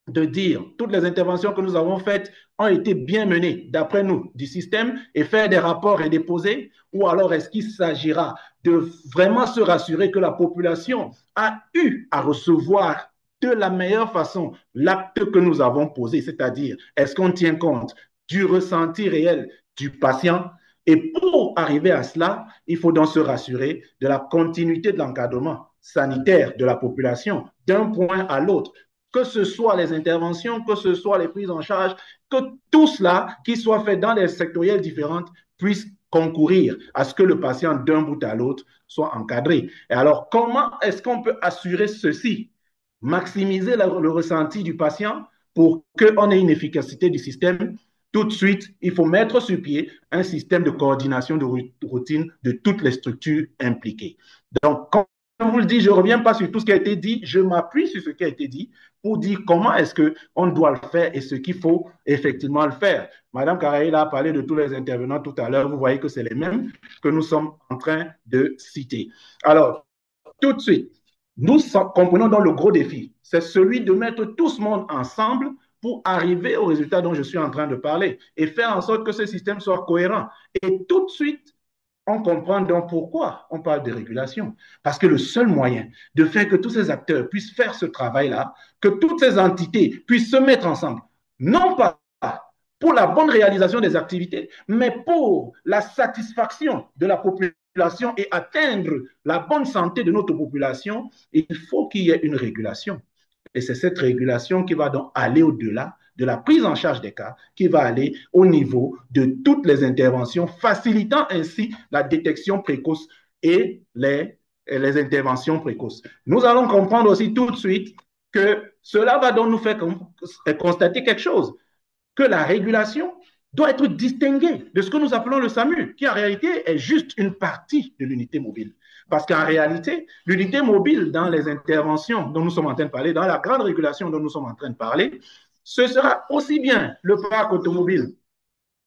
de dire toutes les interventions que nous avons faites ont été bien menées d'après nous du système et faire des rapports et déposer, ou alors est-ce qu'il s'agira de vraiment se rassurer que la population a eu à recevoir de la meilleure façon l'acte que nous avons posé, c'est-à-dire est-ce qu'on tient compte du ressenti réel du patient? Et pour arriver à cela, il faut donc se rassurer de la continuité de l'encadrement sanitaire de la population d'un point à l'autre, que ce soit les interventions, que ce soit les prises en charge, que tout cela qui soit fait dans les sectoriels différents puisse concourir à ce que le patient d'un bout à l'autre soit encadré. Et alors, comment est-ce qu'on peut assurer ceci? Maximiser le ressenti du patient pour qu'on ait une efficacité du système. Tout de suite, il faut mettre sur pied un système de coordination de routine de toutes les structures impliquées. Donc, comme je vous le dis, je ne reviens pas sur tout ce qui a été dit, je m'appuie sur ce qui a été dit pour dire comment est-ce qu'on doit le faire et ce qu'il faut effectivement le faire. Madame Karaïla a parlé de tous les intervenants tout à l'heure, vous voyez que c'est les mêmes que nous sommes en train de citer. Alors, tout de suite, nous comprenons donc le gros défi, c'est celui de mettre tout ce monde ensemble pour arriver au résultat dont je suis en train de parler et faire en sorte que ce système soit cohérent. Et tout de suite, on comprend donc pourquoi on parle de régulation. Parce que le seul moyen de faire que tous ces acteurs puissent faire ce travail-là, que toutes ces entités puissent se mettre ensemble, non pas pour la bonne réalisation des activités, mais pour la satisfaction de la population et atteindre la bonne santé de notre population, il faut qu'il y ait une régulation. Et c'est cette régulation qui va donc aller au-delà de la prise en charge des cas, qui va aller au niveau de toutes les interventions, facilitant ainsi la détection précoce et les interventions précoces. Nous allons comprendre aussi tout de suite que cela va donc nous faire constater quelque chose, que la régulation doit être distinguée de ce que nous appelons le SAMU, qui en réalité est juste une partie de l'unité mobile. Parce qu'en réalité, l'unité mobile dans les interventions dont nous sommes en train de parler, dans la grande régulation dont nous sommes en train de parler, ce sera aussi bien le parc automobile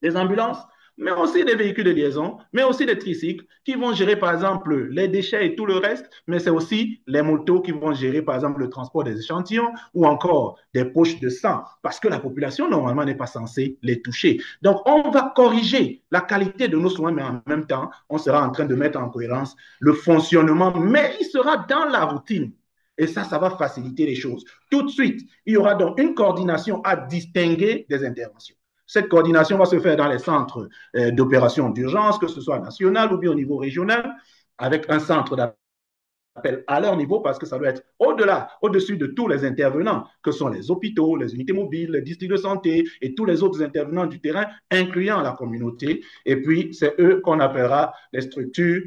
des ambulances, mais aussi des véhicules de liaison, mais aussi des tricycles qui vont gérer par exemple les déchets et tout le reste, mais c'est aussi les motos qui vont gérer par exemple le transport des échantillons ou encore des poches de sang, parce que la population normalement n'est pas censée les toucher. Donc on va corriger la qualité de nos soins, mais en même temps, on sera en train de mettre en cohérence le fonctionnement, mais il sera dans la routine. Et ça va faciliter les choses. Tout de suite, il y aura donc une coordination à distinguer des interventions. Cette coordination va se faire dans les centres d'opération d'urgence, que ce soit national ou bien au niveau régional, avec un centre d'appel à leur niveau, parce que ça doit être au-delà, au-dessus de tous les intervenants, que sont les hôpitaux, les unités mobiles, les districts de santé et tous les autres intervenants du terrain, incluant la communauté. Et puis, c'est eux qu'on appellera les structures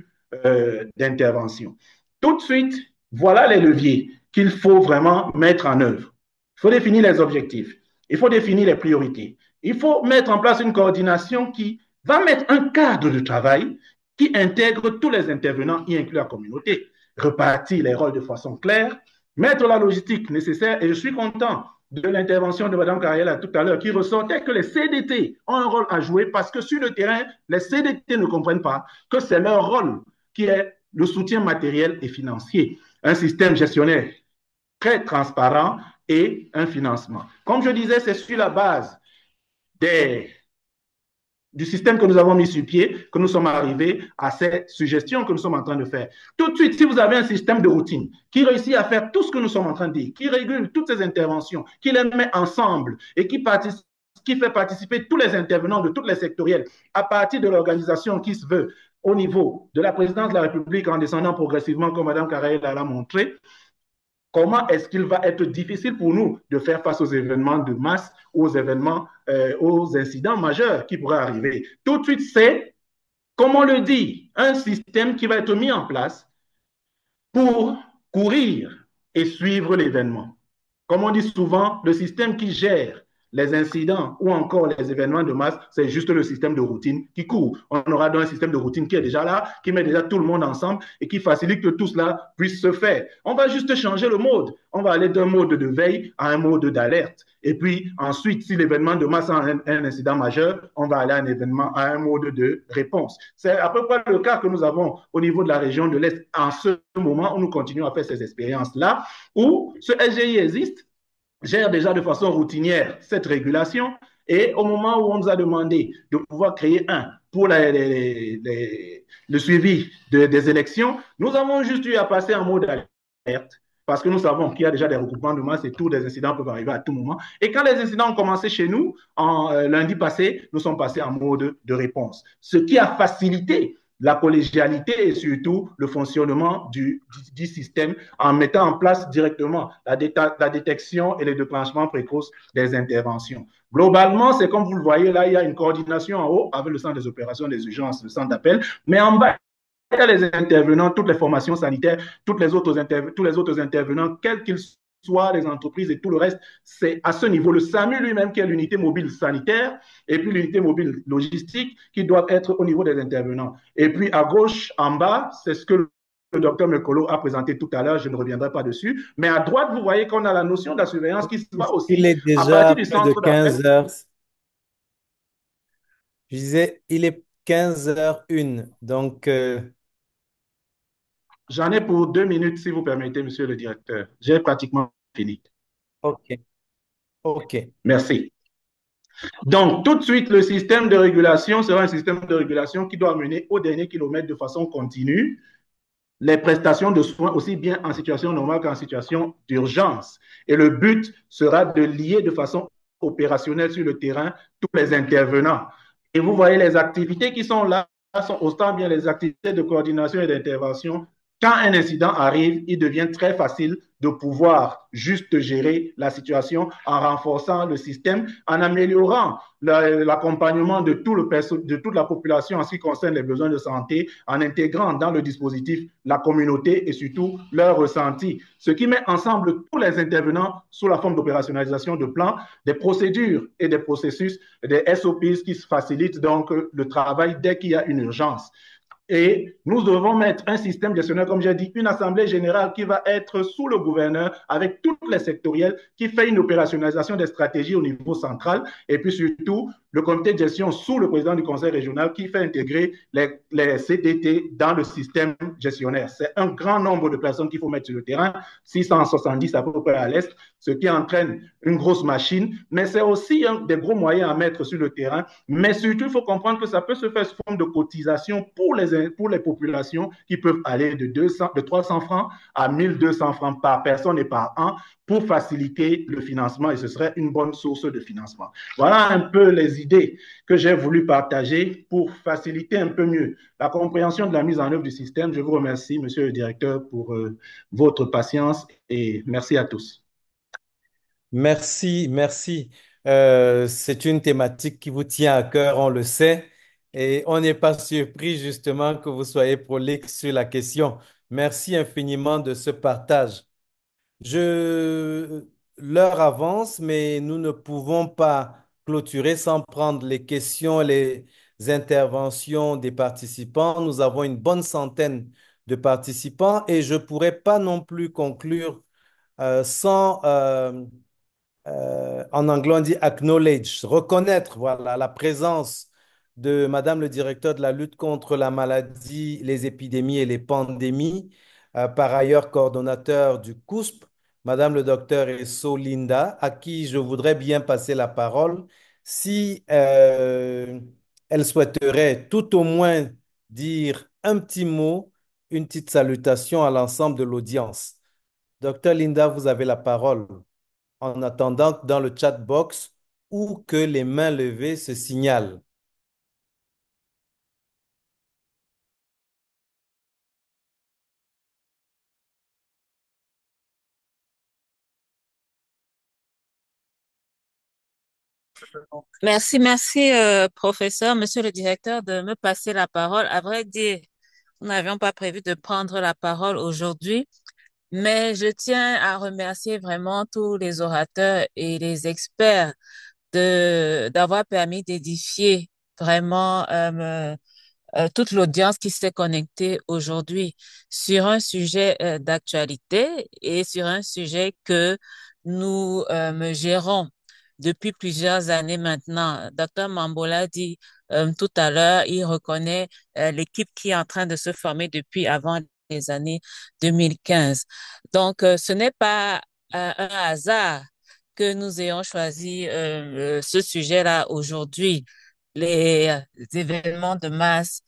d'intervention. Tout de suite, voilà les leviers qu'il faut vraiment mettre en œuvre. Il faut définir les objectifs, il faut définir les priorités, il faut mettre en place une coordination qui va mettre un cadre de travail qui intègre tous les intervenants, y inclut la communauté, repartir les rôles de façon claire, mettre la logistique nécessaire. Et je suis content de l'intervention de Mme Cariella tout à l'heure qui ressortait que les CDT ont un rôle à jouer parce que sur le terrain, les CDT ne comprennent pas que c'est leur rôle qui est le soutien matériel et financier. Un système gestionnaire très transparent et un financement. Comme je disais, c'est sur la base du système que nous avons mis sur pied que nous sommes arrivés à ces suggestions que nous sommes en train de faire. Tout de suite, si vous avez un système de routine qui réussit à faire tout ce que nous sommes en train de dire, qui régule toutes ces interventions, qui les met ensemble et qui fait participer tous les intervenants de toutes les sectorielles à partir de l'organisation qui se veut au niveau de la présidence de la République en descendant progressivement, comme Mme Caraïla l'a montré, comment est-ce qu'il va être difficile pour nous de faire face aux événements de masse, aux événements, aux incidents majeurs qui pourraient arriver. Tout de suite, c'est, comme on le dit, un système qui va être mis en place pour courir et suivre l'événement. Comme on dit souvent, le système qui gère les incidents ou encore les événements de masse, c'est juste le système de routine qui court. On aura donc un système de routine qui est déjà là, qui met déjà tout le monde ensemble et qui facilite que tout cela puisse se faire. On va juste changer le mode. On va aller d'un mode de veille à un mode d'alerte. Et puis ensuite, si l'événement de masse a un incident majeur, on va aller à un mode de réponse. C'est à peu près le cas que nous avons au niveau de la région de l'Est en ce moment où nous continuons à faire ces expériences-là, où ce SGI existe, gère déjà de façon routinière cette régulation et au moment où on nous a demandé de pouvoir créer un pour le suivi des élections, nous avons juste eu à passer en mode alerte parce que nous savons qu'il y a déjà des regroupements de masse et tous les incidents peuvent arriver à tout moment. Et quand les incidents ont commencé chez nous, lundi passé, nous sommes passés en mode de réponse, ce qui a facilité la collégialité et surtout le fonctionnement du système en mettant en place directement la détection et le déclenchement précoce des interventions. Globalement, c'est comme vous le voyez là, il y a une coordination en haut avec le centre des opérations des urgences, le centre d'appel, mais en bas, il y a les intervenants, toutes les formations sanitaires, tous les autres intervenants, quels qu'ils soient, les entreprises et tout le reste, c'est à ce niveau. Le SAMU lui-même, qui est l'unité mobile sanitaire, et puis l'unité mobile logistique, qui doit être au niveau des intervenants. Et puis à gauche, en bas, c'est ce que le docteur Mekolo a présenté tout à l'heure, je ne reviendrai pas dessus. Mais à droite, vous voyez qu'on a la notion de la surveillance qui se voit aussi Il est à déjà partir du plus de centre 15 d'appel. heures. Je disais, il est 15h01. Donc, J'en ai pour 2 minutes, si vous permettez, monsieur le directeur. J'ai pratiquement fini. OK. OK. Merci. Donc, tout de suite, le système de régulation sera un système de régulation qui doit mener au dernier kilomètre de façon continue les prestations de soins aussi bien en situation normale qu'en situation d'urgence. Et le but sera de lier de façon opérationnelle sur le terrain tous les intervenants. Et vous voyez les activités qui sont là, sont autant bien les activités de coordination et d'intervention. Quand un incident arrive, il devient très facile de pouvoir juste gérer la situation en renforçant le système, en améliorant l'accompagnement de toute la population en ce qui concerne les besoins de santé, en intégrant dans le dispositif la communauté et surtout leur ressenti. Ce qui met ensemble tous les intervenants sous la forme d'opérationnalisation de plans, des procédures et des processus, des SOPs qui facilitent donc le travail dès qu'il y a une urgence. Et nous devons mettre un système gestionnaire, comme j'ai dit, une assemblée générale qui va être sous le gouverneur avec toutes les sectorielles, qui fait une opérationnalisation des stratégies au niveau central, et puis surtout le comité de gestion sous le président du conseil régional qui fait intégrer les CDT dans le système gestionnaire. C'est un grand nombre de personnes qu'il faut mettre sur le terrain, 670 à peu près à l'Est, ce qui entraîne une grosse machine, mais c'est aussi des gros moyens à mettre sur le terrain. Mais surtout, il faut comprendre que ça peut se faire sous forme de cotisation pour les populations qui peuvent aller de 300 francs à 1200 francs par personne et par an pour faciliter le financement et ce serait une bonne source de financement. Voilà un peu les idées que j'ai voulu partager pour faciliter un peu mieux la compréhension de la mise en œuvre du système. Je vous remercie, Monsieur le Directeur, pour votre patience et merci à tous. Merci, merci. C'est une thématique qui vous tient à cœur, on le sait, et on n'est pas surpris justement que vous soyez prolixe sur la question. Merci infiniment de ce partage. Je... L'heure avance, mais nous ne pouvons pas clôturer sans prendre les questions, les interventions des participants. Nous avons une bonne centaine de participants et je ne pourrais pas non plus conclure sans en anglais, on dit acknowledge, reconnaître, voilà, la présence de Madame le directeur de la lutte contre la maladie, les épidémies et les pandémies, par ailleurs coordonnateur du COUSP, Madame le docteur Esso Linda, à qui je voudrais bien passer la parole si elle souhaiterait tout au moins dire un petit mot, une petite salutation à l'ensemble de l'audience. Docteur Linda, vous avez la parole en attendant que dans le chat box ou que les mains levées se signalent. Merci, professeur, monsieur le directeur, de me passer la parole. À vrai dire, nous n'avions pas prévu de prendre la parole aujourd'hui, mais je tiens à remercier vraiment tous les orateurs et les experts d'avoir permis d'édifier vraiment toute l'audience qui s'est connectée aujourd'hui sur un sujet d'actualité et sur un sujet que nous gérons depuis plusieurs années maintenant. Docteur Mambola dit tout à l'heure, il reconnaît l'équipe qui est en train de se former depuis avant les années 2015. Donc, ce n'est pas un hasard que nous ayons choisi ce sujet-là aujourd'hui. Les événements de masse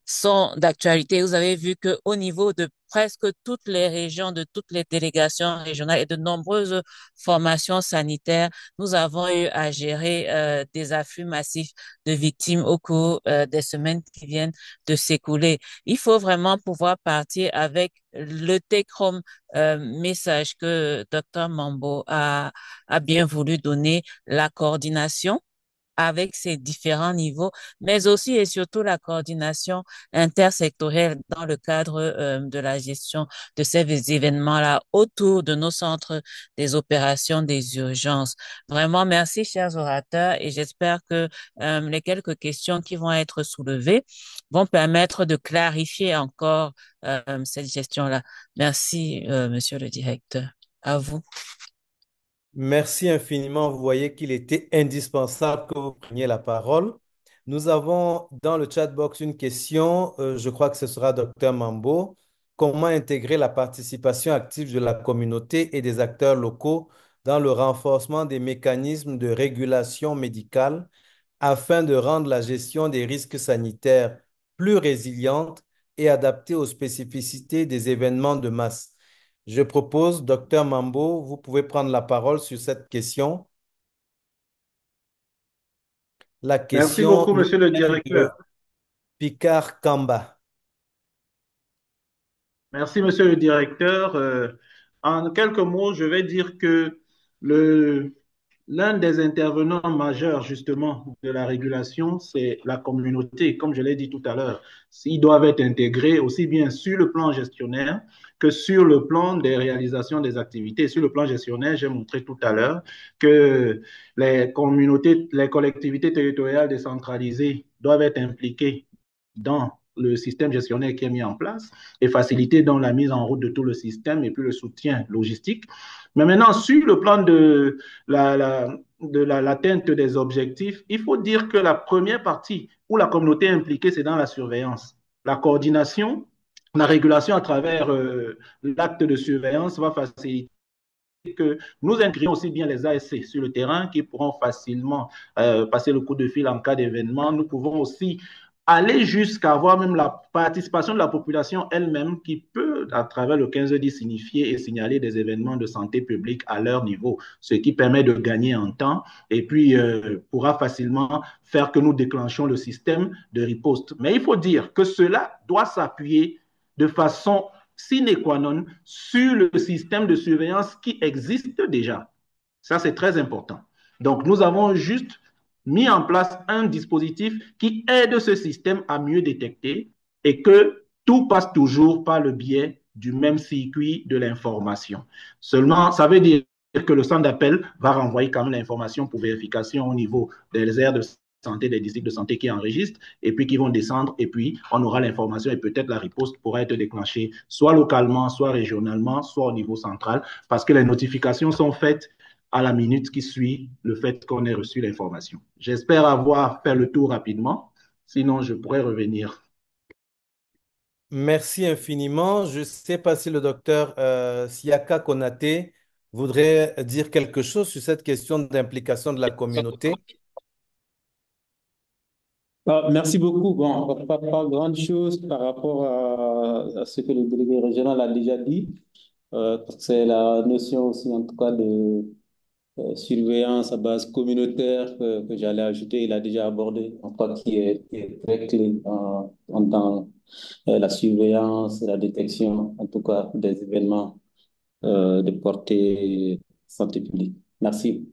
sont d'actualité. Vous avez vu que au niveau de presque toutes les régions, de toutes les délégations régionales et de nombreuses formations sanitaires, nous avons eu à gérer des afflux massifs de victimes au cours des semaines qui viennent de s'écouler. Il faut vraiment pouvoir partir avec le take-home message que Dr Mambo a bien voulu donner, la coordination avec ces différents niveaux, mais aussi et surtout la coordination intersectorielle dans le cadre de la gestion de ces événements-là autour de nos centres des opérations des urgences. Vraiment, merci, chers orateurs, et j'espère que les quelques questions qui vont être soulevées vont permettre de clarifier encore cette gestion-là. Merci, monsieur le directeur. À vous. Merci infiniment. Vous voyez qu'il était indispensable que vous preniez la parole. Nous avons dans le chat box une question, je crois que ce sera Docteur Mambo. Comment intégrer la participation active de la communauté et des acteurs locaux dans le renforcement des mécanismes de régulation médicale afin de rendre la gestion des risques sanitaires plus résiliente et adaptée aux spécificités des événements de masse? Je propose, docteur Mambo, vous pouvez prendre la parole sur cette question. La Merci question beaucoup, nous Monsieur le vient de Directeur. Picard Kamba. Merci, Monsieur le Directeur. En quelques mots, je vais dire que le, l'un des intervenants majeurs, justement, de la régulation, c'est la communauté. Comme je l'ai dit tout à l'heure, ils doivent être intégrés aussi bien sur le plan gestionnaire que sur le plan des réalisations des activités. Sur le plan gestionnaire, j'ai montré tout à l'heure que les communautés, les collectivités territoriales décentralisées doivent être impliquées dans le système gestionnaire qui est mis en place et faciliter dans la mise en route de tout le système et puis le soutien logistique. Mais maintenant, sur le plan de l'atteinte des objectifs, il faut dire que la première partie où la communauté est impliquée, c'est dans la surveillance. La coordination, la régulation à travers l'acte de surveillance va faciliter que nous intégrions aussi bien les ASC sur le terrain qui pourront facilement passer le coup de fil en cas d'événement. Nous pouvons aussi aller jusqu'à avoir même la participation de la population elle-même qui peut, à travers le 1510, signifier et signaler des événements de santé publique à leur niveau, ce qui permet de gagner en temps et puis pourra facilement faire que nous déclenchions le système de riposte. Mais il faut dire que cela doit s'appuyer de façon sine qua non sur le système de surveillance qui existe déjà. Ça, c'est très important. Donc, nous avons juste mis en place un dispositif qui aide ce système à mieux détecter et que tout passe toujours par le biais du même circuit de l'information. Seulement, ça veut dire que le centre d'appel va renvoyer quand même l'information pour vérification au niveau des aires de santé, des districts de santé qui enregistrent, et puis qui vont descendre, et puis on aura l'information et peut-être la riposte pourra être déclenchée soit localement, soit régionalement, soit au niveau central, parce que les notifications sont faites à la minute qui suit le fait qu'on ait reçu l'information. J'espère avoir fait le tour rapidement, sinon je pourrais revenir. Merci infiniment. Je ne sais pas si le docteur Siaka Konaté voudrait dire quelque chose sur cette question d'implication de la communauté. Merci beaucoup. Bon, pas grande chose par rapport à ce que le délégué régional a déjà dit. C'est la notion aussi, en tout cas, de surveillance à base communautaire que j'allais ajouter. Il a déjà abordé, en tout cas, qui est très clé dans la surveillance et la détection, en tout cas, des événements de portée santé publique. Merci.